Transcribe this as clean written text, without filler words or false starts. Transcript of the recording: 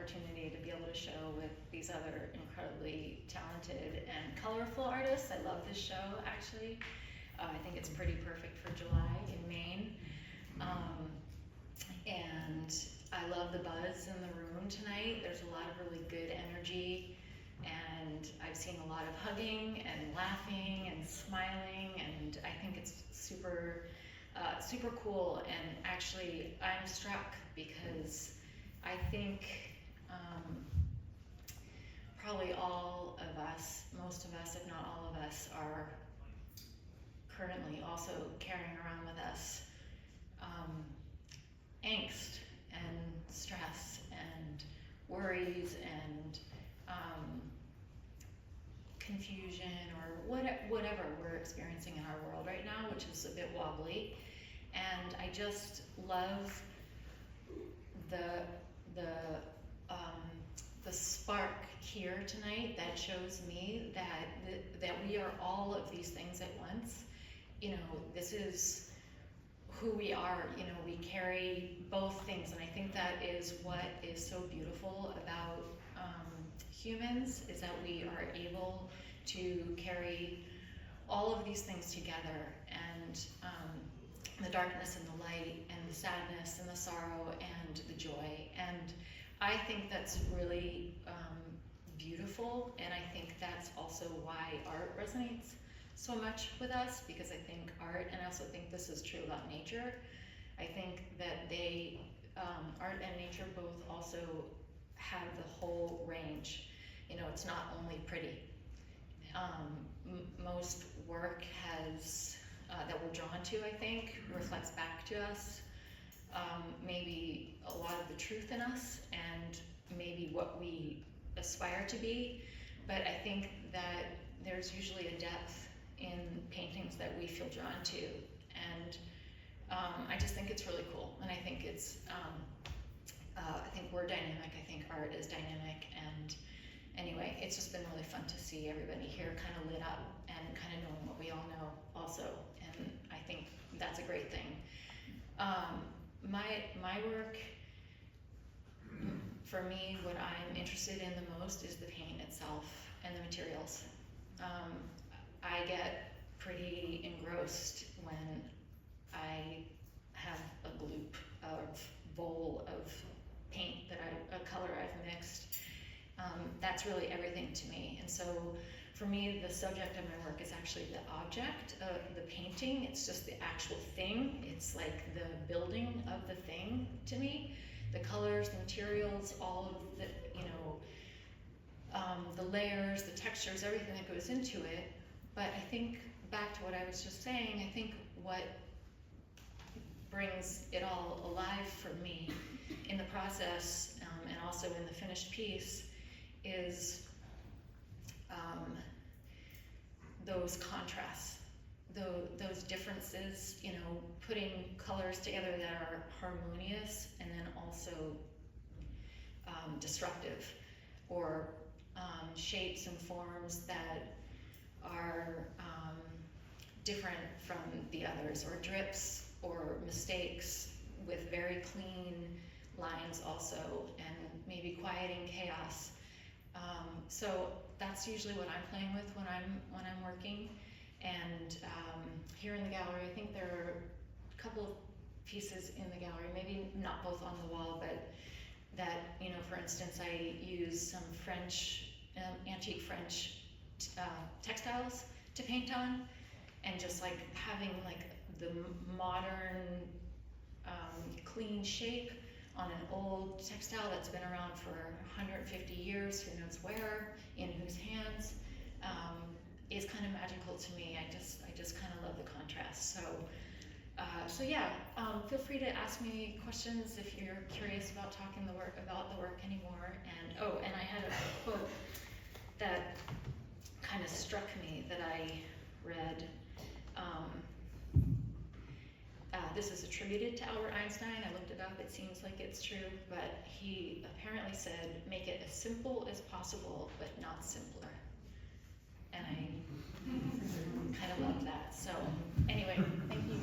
opportunity to be able to show with these other incredibly talented and colorful artists. I love this show, actually. I think it's pretty perfect for July in Maine. And I love the buzz in the room tonight. There's a lot of really good energy, and I've seen a lot of hugging and laughing and smiling, and I think it's super cool. And actually, I'm struck because I think probably all of us, most of us, if not all of us, are currently also carrying around with us angst and stress and worries and confusion or whatever we're experiencing in our world right now, which is a bit wobbly. And I just love the spark here tonight that shows me that we are all of these things at once. You know, this is who we are. You know, we carry both things, and I think that is what is so beautiful about humans, is that we are able to carry all of these things together, and the darkness and the light and the sadness and the sorrow and the joy. And I think that's really beautiful, and I think that's also why art resonates so much with us, because I think art, and I also think this is true about nature, I think that they, art and nature both also have the whole range. You know, it's not only pretty. Most work has, that we're drawn to, I think, reflects back to us maybe a lot of the truth in us and maybe what we aspire to be. But I think that there's usually a depth in paintings that we feel drawn to, and I just think it's really cool. And I think it's, I think we're dynamic. I think art is dynamic. And anyway, it's just been really fun to see everybody here kind of lit up and kind of knowing what we all know also. And I think that's a great thing. My work, for me, what I'm interested in the most is the paint itself and the materials. I get pretty engrossed when I have a gloop of bowl of paint a color I've mixed. That's really everything to me. And so for me, the subject of my work is actually the object of the painting. It's just the actual thing. It's like the building of the thing to me. The colors, the materials, all of the, you know, the layers, the textures, everything that goes into it. But I think back to what I was just saying, I think what brings it all alive for me in the process, and also in the finished piece, is those contrasts, those differences, you know, putting colors together that are harmonious and then also disruptive, or shapes and forms that are different from the others, or drips or mistakes with very clean lines also, and maybe quieting chaos. So that's usually what I'm playing with when I'm working. And here in the gallery, I think there are a couple of pieces in the gallery, maybe not both on the wall, but that, you know, for instance, I use some French, antique French textiles to paint on, and just like having like the modern clean shape on an old textile that's been around for 150 years, who knows where, in whose hands, is kind of magical to me. I just kind of love the contrast. So yeah, feel free to ask me questions if you're curious about talking about the work anymore. And I had a quote that kind of struck me that I read. This is attributed to Albert Einstein. I looked it up. It seems like it's true, but he apparently said, "Make it as simple as possible, but not simpler." And I kind of love that. So anyway, thank you.